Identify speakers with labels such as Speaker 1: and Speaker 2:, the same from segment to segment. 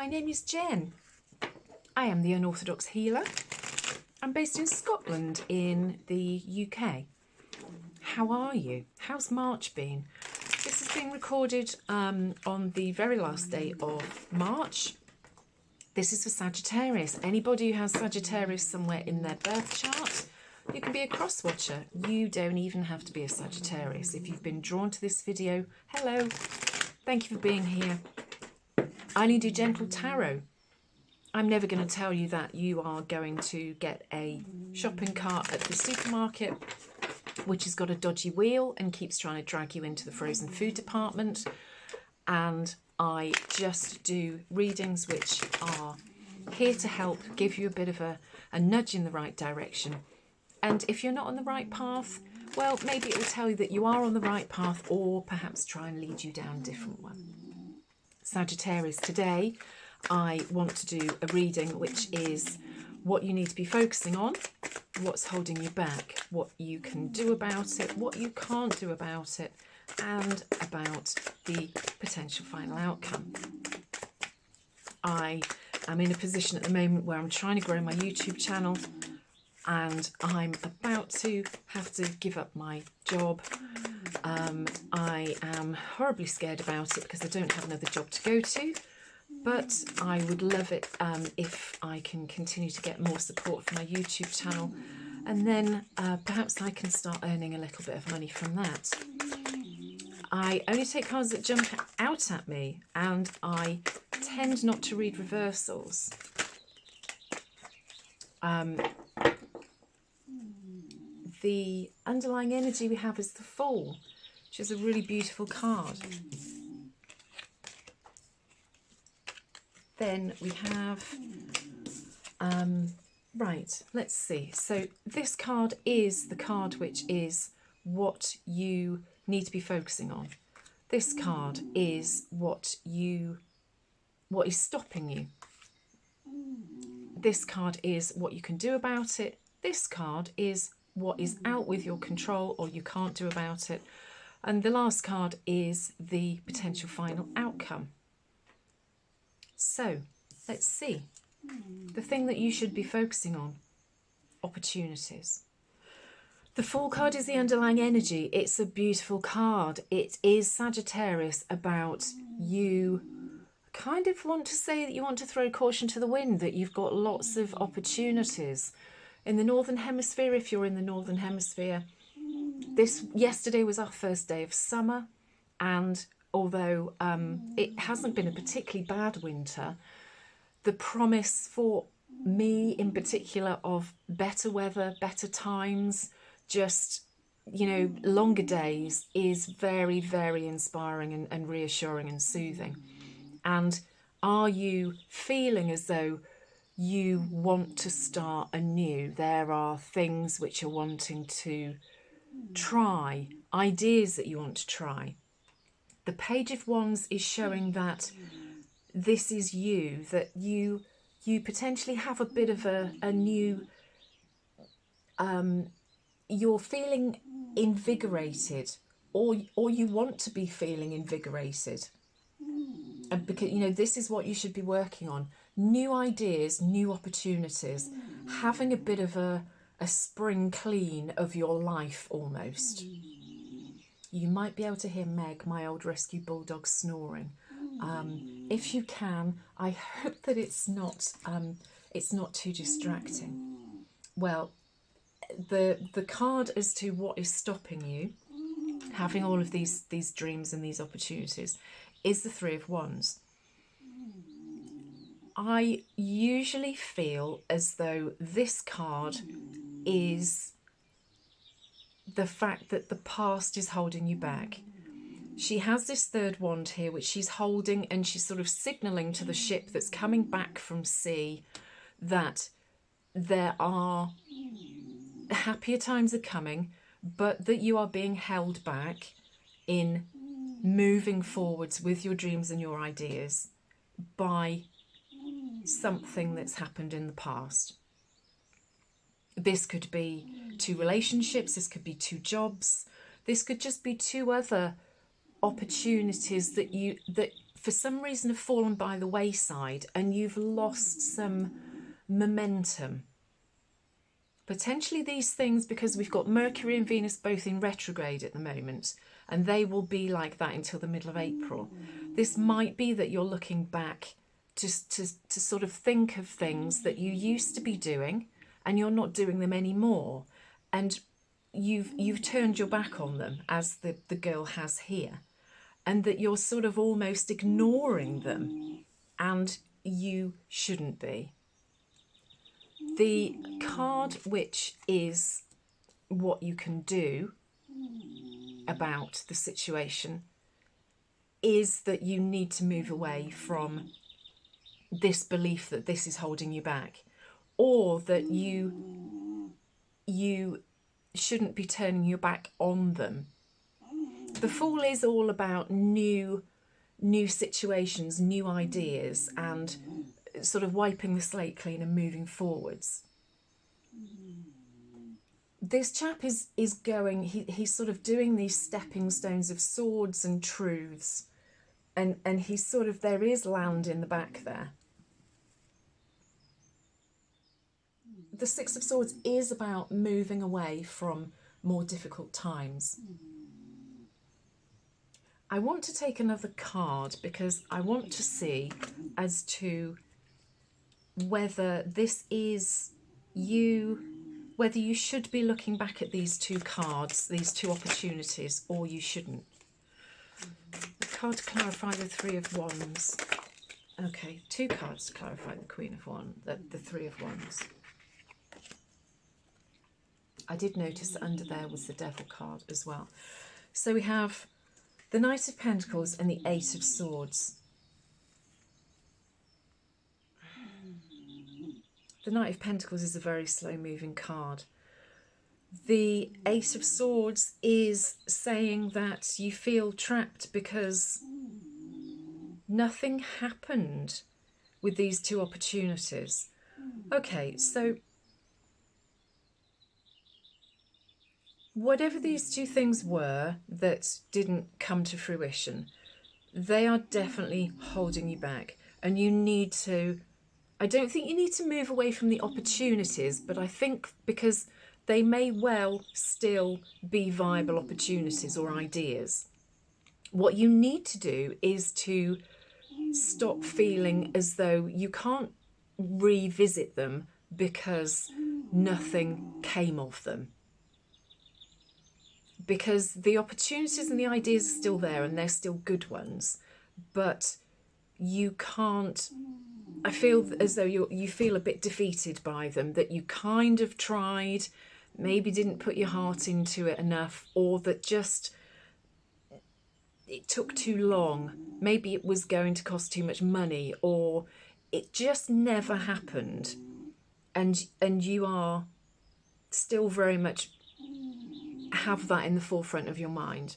Speaker 1: my name is Jen. I am the Unorthodox Healer. I'm based in Scotland in the UK. How are you? How's March been? This is being recorded on the very last day of March. This is for Sagittarius. Anybody who has Sagittarius somewhere in their birth chart, you can be a cross watcher. You don't even have to be a Sagittarius. If you've been drawn to this video, hello. Thank you for being here. I only do gentle tarot. I'm never going to tell you that you are going to get a shopping cart at the supermarket which has got a dodgy wheel and keeps trying to drag you into the frozen food department. And I just do readings which are here to help give you a bit of a nudge in the right direction. And if you're not on the right path, well, maybe it will tell you that you are on the right path, or perhaps try and lead you down a different one. Sagittarius, today I want to do a reading which is what you need to be focusing on, what's holding you back, what you can do about it, what you can't do about it, and about the potential final outcome. I am in a position at the moment where I'm trying to grow my YouTube channel, and I'm about to have to give up my job. I am horribly scared about it because I don't have another job to go to, but I would love it if I can continue to get more support for my YouTube channel, and then perhaps I can start earning a little bit of money from that. I only take cards that jump out at me, and I tend not to read reversals. The underlying energy we have is the Fool, which is a really beautiful card. Then we have, right, let's see. So this card is the card which is what you need to be focusing on. This card is what is stopping you. This card is what you can do about it. This card is what is out with your control or you can't do about it. And the last card is the potential final outcome. So let's see. The thing that you should be focusing on, opportunities. The Fool card is the underlying energy. It's a beautiful card. It is Sagittarius about you. Kind of want to say that you want to throw caution to the wind, that you've got lots of opportunities. In the Northern Hemisphere, if you're in the Northern Hemisphere, yesterday was our first day of summer, and although it hasn't been a particularly bad winter, the promise for me in particular of better weather, better times, just, you know, longer days is very, very inspiring and reassuring and soothing. And are you feeling as though you want to start anew? There are things which you're wanting to try, ideas that you want to try. The Page of Wands is showing that this is you, that you potentially have a bit of a new, you're feeling invigorated, or you want to be feeling invigorated. And because, you know, this is what you should be working on. New ideas, new opportunities, having a bit of a spring clean of your life almost. You might be able to hear Meg, my old rescue bulldog, snoring. If you can, I hope that it's not too distracting. Well, the card as to what is stopping you having all of these dreams and these opportunities is the Three of Wands. I usually feel as though this card is the fact that the past is holding you back. She has this third wand here which she's holding, and she's sort of signalling to the ship that's coming back from sea that there are happier times are coming, but that you are being held back in moving forwards with your dreams and your ideas by something that's happened in the past. This could be 2 relationships, this could be 2 jobs, this could just be 2 other opportunities that for some reason have fallen by the wayside and you've lost some momentum. Potentially these things, because we've got Mercury and Venus both in retrograde at the moment, and they will be like that until the middle of April. This might be that you're looking back to sort of think of things that you used to be doing and you're not doing them anymore. And you've turned your back on them, as the girl has here, and that you're sort of almost ignoring them, and you shouldn't be. The card which is what you can do about the situation is that you need to move away from this belief that this is holding you back, or that you shouldn't be turning your back on them. The Fool is all about new situations, new ideas, and sort of wiping the slate clean and moving forwards. This chap is going, he's sort of doing these stepping stones of swords and truths, and he's sort of, there is land in the back there. The Six of Swords is about moving away from more difficult times. I want to take another card because I want to see as to whether this is you, whether you should be looking back at these two cards, these two opportunities, or you shouldn't. The card to clarify the Three of Wands. Okay, two cards to clarify the Queen of Wands, the Three of Wands. I did notice that under there was the Devil card as well. So we have the Knight of Pentacles and the Eight of Swords. The Knight of Pentacles is a very slow-moving card. The Eight of Swords is saying that you feel trapped because nothing happened with these two opportunities. Okay, so whatever these two things were that didn't come to fruition, they are definitely holding you back. And you need to, I don't think you need to move away from the opportunities, but I think because they may well still be viable opportunities or ideas, what you need to do is to stop feeling as though you can't revisit them because nothing came of them. Because the opportunities and the ideas are still there and they're still good ones, but you can't, I feel as though you feel a bit defeated by them, that you kind of tried, maybe didn't put your heart into it enough, or that just it took too long. Maybe it was going to cost too much money, or it just never happened. And you are still very much have that in the forefront of your mind.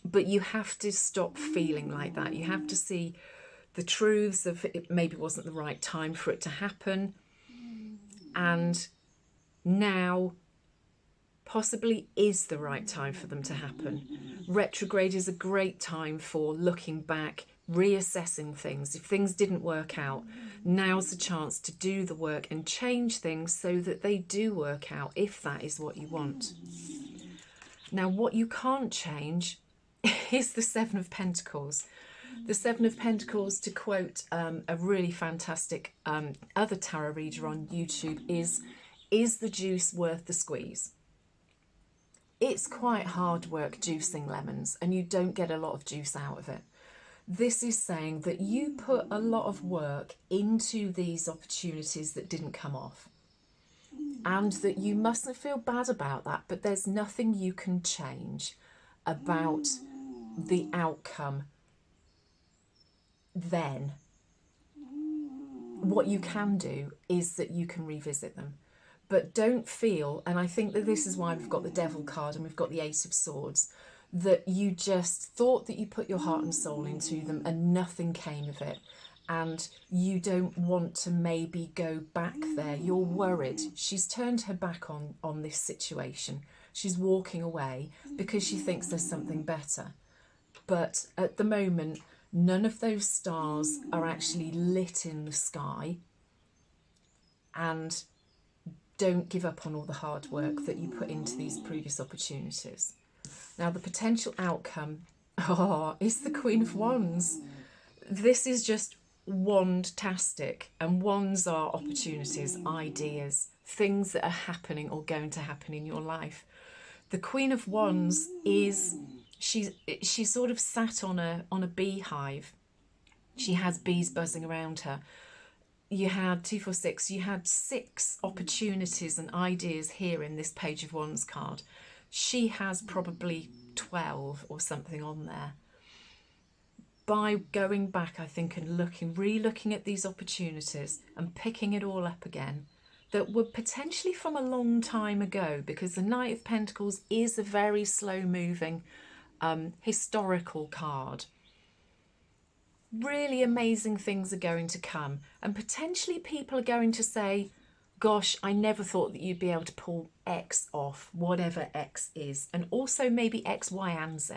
Speaker 1: But you have to stop feeling like that. You have to see the truths of it maybe wasn't the right time for it to happen. And now possibly is the right time for them to happen. Retrograde is a great time for looking back, reassessing things. If things didn't work out, now's the chance to do the work and change things so that they do work out, if that is what you want. Now, what you can't change is the Seven of Pentacles. The Seven of Pentacles, to quote a really fantastic other tarot reader on YouTube, is the juice worth the squeeze? It's quite hard work juicing lemons, and you don't get a lot of juice out of it. This is saying that you put a lot of work into these opportunities that didn't come off, and that you mustn't feel bad about that, but there's nothing you can change about the outcome then. What you can do is that you can revisit them. But don't feel, and I think that this is why we've got the Devil card and we've got the Ace of Swords, that you just thought that you put your heart and soul into them and nothing came of it. And you don't want to maybe go back there. You're worried. She's turned her back on this situation. She's walking away because she thinks there's something better. But at the moment, None of those stars are actually lit in the sky. And don't give up on all the hard work that you put into these previous opportunities. Now, the potential outcome, is the Queen of Wands. This is just wand-tastic, and wands are opportunities, ideas, things that are happening or going to happen in your life. The Queen of Wands is, she's sort of sat on a beehive. She has bees buzzing around her. You had 2, 4, 6. You had 6 opportunities and ideas here in this Page of Wands card. She has probably 12 or something on there. By going back, I think, and re-looking at these opportunities and picking it all up again, that were potentially from a long time ago, because the Knight of Pentacles is a very slow-moving historical card. Really amazing things are going to come, and potentially people are going to say, gosh, I never thought that you'd be able to pull X off, whatever X is, and also maybe X, Y, and Z.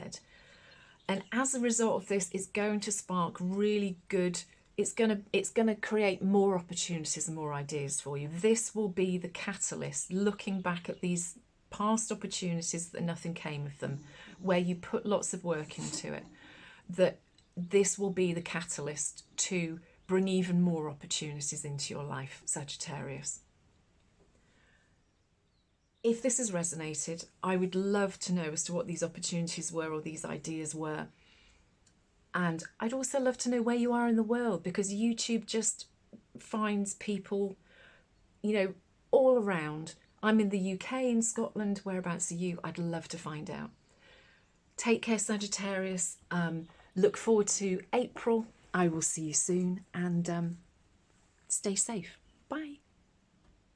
Speaker 1: And as a result of this, it's going to spark really good, it's going to create more opportunities and more ideas for you. This will be the catalyst, looking back at these past opportunities that nothing came of them, where you put lots of work into it, that this will be the catalyst to bring even more opportunities into your life, Sagittarius. If this has resonated, I would love to know as to what these opportunities were or these ideas were. And I'd also love to know where you are in the world, because YouTube just finds people, you know, all around. I'm in the UK, in Scotland. Whereabouts are you? I'd love to find out. Take care, Sagittarius. Look forward to April. I will see you soon, and stay safe.